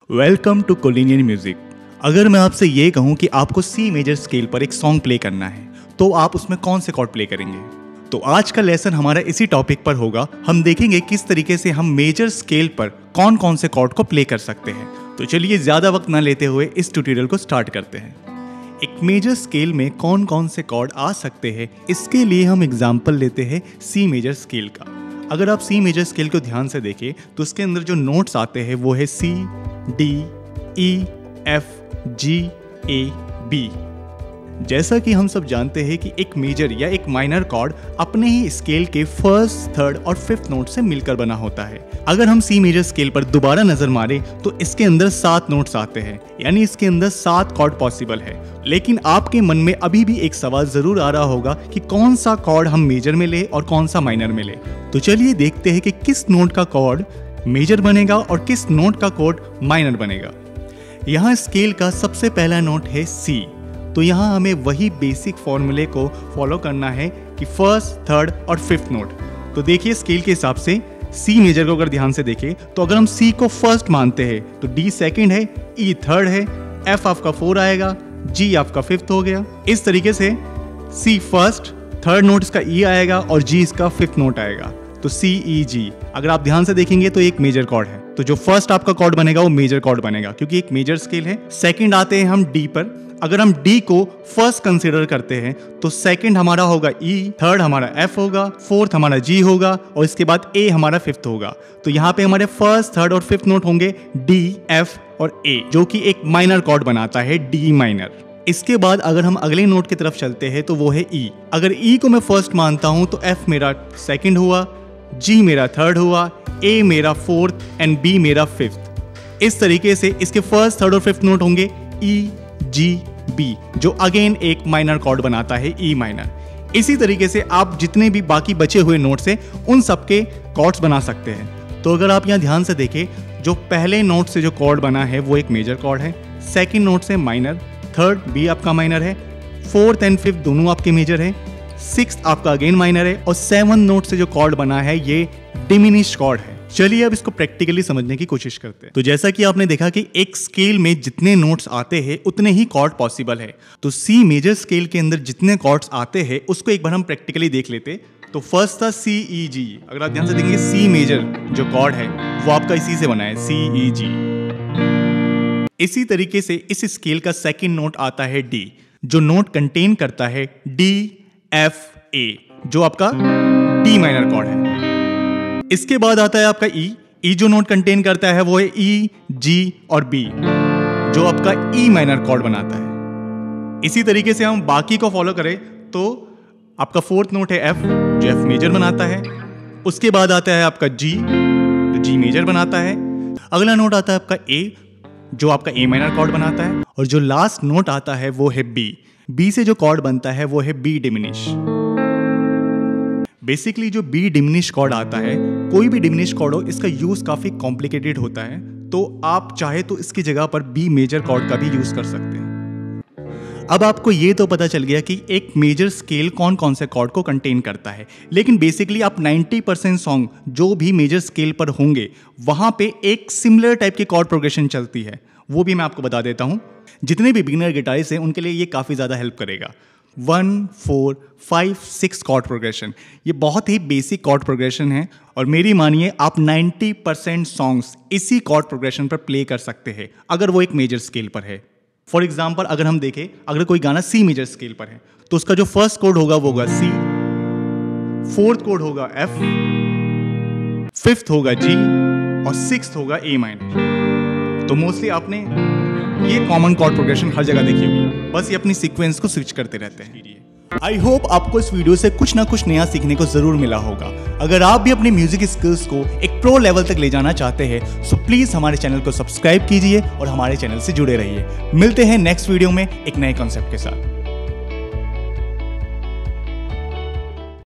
Welcome to कोलिनियन music. अगर मैं आपसे ये कहूँ कि आपको सी मेजर स्केल पर एक सॉन्ग प्ले करना है तो आप उसमें कौन से कॉर्ड प्ले करेंगे? तो आज का लेसन हमारा इसी टॉपिक पर होगा। हम देखेंगे किस तरीके से हम मेजर स्केल पर कौन कौन से कॉर्ड को प्ले कर सकते हैं। तो चलिए ज़्यादा वक्त ना लेते हुए इस ट्यूटोरियल को स्टार्ट करते हैं। एक मेजर स्केल में कौन कौन से कॉर्ड आ सकते हैं, इसके लिए हम एग्जाम्पल लेते हैं सी मेजर स्केल का। अगर आप सी मेजर स्केल को ध्यान से देखें तो उसके अंदर जो नोट्स आते हैं वो है सी, डी, ई, एफ, जी, ए, बी। जैसा कि हम सब जानते हैं कि एक मेजर या एक माइनर कॉर्ड अपने ही स्केल के फर्स्ट, थर्ड और फिफ्थ नोट से मिलकर बना होता है। अगर हम सी मेजर स्केल पर दोबारा नजर मारें तो इसके अंदर 7 नोट्स आते हैं, यानी इसके अंदर 7 कॉर्ड पॉसिबल है। लेकिन आपके मन में अभी भी एक सवाल जरूर आ रहा होगा कि कौन सा कॉर्ड हम मेजर में ले और कौन सा माइनर में ले। तो चलिए देखते हैं कि किस नोट का कॉर्ड मेजर बनेगा और किस नोट का कॉर्ड माइनर बनेगा। यहाँ स्केल का सबसे पहला नोट है सी। तो यहाँ हमें वही बेसिक फॉर्मूले को फॉलो करना है कि फर्स्ट, थर्ड और फिफ्थ नोट। तो देखिए स्केल के हिसाब से सी मेजर को अगर ध्यान से देखें तो अगर हम सी को फर्स्ट मानते हैं तो डी सेकंड है, ई थर्ड है, एफ आपका 4 आएगा, जी आपका फिफ्थ हो गया। इस तरीके से सी फर्स्ट, थर्ड नोट इसका ई आएगा और जी इसका फिफ्थ नोट आएगा। तो सी, ई, जी अगर आप ध्यान से देखेंगे तो एक मेजर कॉर्ड है। तो जो फर्स्ट आपका कॉर्ड बनेगा वो मेजर कॉर्ड बनेगा क्योंकि एक मेजर स्केल है। सेकंड आते हैं हम डी पर। अगर हम डी को फर्स्ट कंसीडर करते हैं तो सेकंड हमारा होगा ई, थर्ड हमारा एफ होगा, फोर्थ हमारा जी होगा और इसके बाद ए हमारा फिफ्थ होगा। तो यहाँ पे हमारे फर्स्ट, थर्ड और फिफ्थ नोट होंगे डी, एफ और ए, जो कि एक माइनर कॉर्ड बनाता है डी माइनर। इसके बाद अगर हम अगले नोट की तरफ चलते हैं तो वो है ई। अगर ई को मैं फर्स्ट मानता हूं तो एफ मेरा सेकंड हुआ, जी मेरा थर्ड हुआ, ए मेरा फोर्थ एंड बी मेरा फिफ्थ। इस तरीके से इसके फर्स्ट, थर्ड और फिफ्थ नोट होंगे ई, जी, बी, जो अगेन एक माइनर कॉर्ड बनाता है ई माइनर। इसी तरीके से आप जितने भी बाकी बचे हुए नोट्स हैं उन सबके कॉर्ड्स बना सकते हैं। तो अगर आप यहाँ ध्यान से देखें, जो पहले नोट से जो कॉर्ड बना है वो एक मेजर कॉर्ड है, सेकेंड नोट से माइनर, थर्ड बी आपका माइनर है, फोर्थ एंड फिफ्थ दोनों आपके मेजर है, सिक्स्थ आपका अगेन माइनर है और 7 नोट से जो कॉर्ड बना है ये डिमिनिश्ड कॉर्ड है। चलिए अब इसको प्रैक्टिकली समझने की कोशिश करते हैं। तो जैसा कि आपने देखा कि एक स्केल में जितने नोट्स आते हैं उतने ही कॉर्ड पॉसिबल है। तो सी मेजर स्केल के अंदर जितने कॉर्ड्स आते हैं उसको एक बार हम प्रैक्टिकली देख लेते। तो फर्स्ट था सी, ई, जी। अगर आप ध्यान से देखेंगे सी मेजर जो कॉर्ड है वो आपका इसी से बना है, सी, ई, जी। इसी तरीके से इस स्केल का सेकेंड नोट आता है डी, जो नोट कंटेन करता है डी, एफ, ए, जो आपका डी माइनर कॉर्ड है। इसके बाद आता है आपका ई। ई जो नोट कंटेन करता है वो है ई, जी और बी, जो आपका ई माइनर कॉर्ड बनाता है। इसी तरीके से हम बाकी को फॉलो करें तो आपका फोर्थ नोट है एफ, जो एफ मेजर बनाता है। उसके बाद आता है आपका जी, जो जी मेजर बनाता है। अगला नोट आता है आपका ए, जो आपका ए माइनर कॉर्ड बनाता है। और जो लास्ट नोट आता है वो है बी। बी से जो कॉर्ड बनता है वो है बी डिमिनिश। बेसिकली जो बी डिमिनिश कॉर्ड आता है, कोई भी डिमिनिश कॉर्ड हो, इसका यूज काफी कॉम्प्लिकेटेड होता है। तो आप चाहे तो इसकी जगह पर बी मेजर कॉर्ड का भी यूज कर सकते हैं। अब आपको ये तो पता चल गया कि एक मेजर स्केल कौन कौन से कॉर्ड को कंटेन करता है। लेकिन बेसिकली आप 90% सॉन्ग जो भी मेजर स्केल पर होंगे वहां पे एक सिमिलर टाइप की कॉर्ड प्रोग्रेशन चलती है, वो भी मैं आपको बता देता हूं। जितने भी बिगिनर गिटारिस्ट हैं उनके लिए ये काफी ज्यादा हेल्प करेगा। 1, 4, 5, 6 कॉर्ड प्रोग्रेशन, ये बहुत ही बेसिक कॉर्ड प्रोग्रेशन है और मेरी मानिए आप 90% सॉन्ग्स इसी कॉर्ड प्रोग्रेशन पर प्ले कर सकते हैं अगर वो एक मेजर स्केल पर है। फॉर एग्जाम्पल अगर हम देखें, अगर कोई गाना सी मेजर स्केल पर है तो उसका जो फर्स्ट कोड होगा वो होगा सी, फोर्थ कोड होगा एफ, फिफ्थ होगा जी और सिक्स्थ होगा ए माइनर। तो मोस्टली आपने ये कॉमन कॉर्ड प्रोग्रेशन हर जगह देखी होगी, बस ये अपनी सीक्वेंस को स्विच करते रहते हैं। आई होप आपको इस वीडियो से कुछ ना कुछ नया सीखने को जरूर मिला होगा। अगर आप भी अपने म्यूजिक स्किल्स को एक प्रो लेवल तक ले जाना चाहते हैं सो प्लीज हमारे चैनल को सब्सक्राइब कीजिए और हमारे चैनल से जुड़े रहिए। मिलते हैं नेक्स्ट वीडियो में एक नए कॉन्सेप्ट के साथ।